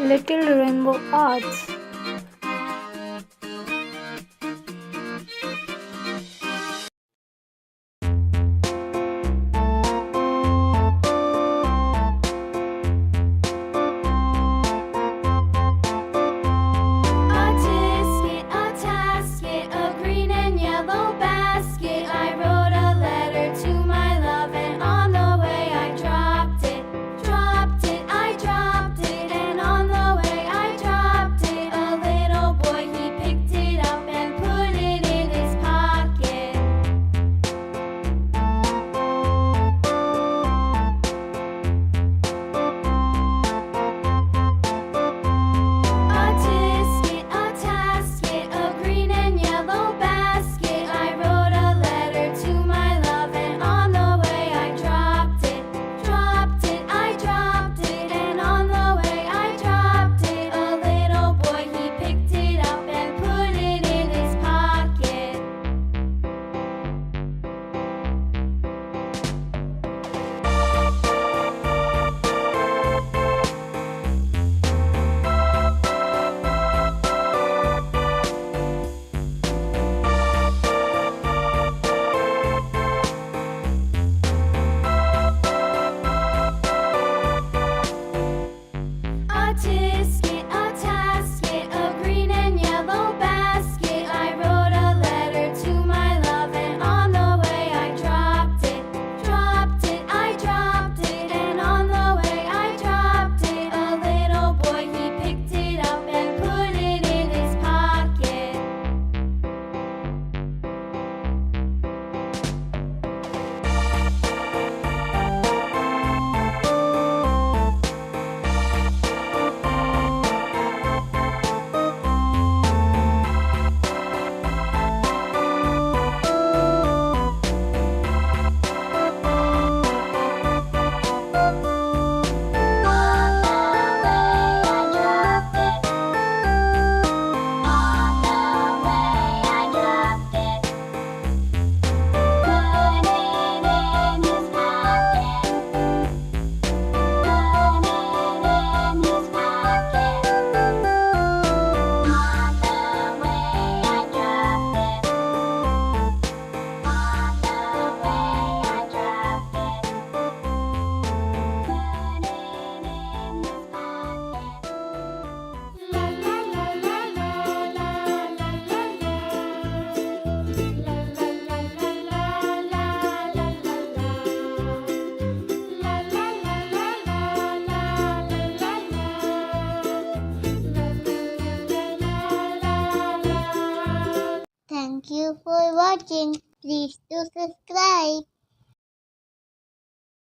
Little Rainbow Arts. A tisket, a tasket, a green and yellow basket. I wrote a letter to my love, and on the way I dropped it. Dropped it, I dropped it, and on the way I dropped it. A little boy, he picked it up and put it in his pocket. A tisket, a tasket, a green and yellow basket. I wrote a letter to my love, and on the way I dropped it. Dropped it, I dropped it, and on the way I dropped it. A little boy, he picked it up and put it in his pocket. A tisket, a tasket, a green and yellow basket. I wrote a letter to my love, and on the way I dropped it. Dropped it, I dropped it, and on the way I dropped it. A little boy, he picked it up and put it in his pocket. Thank you for watching. Please do subscribe.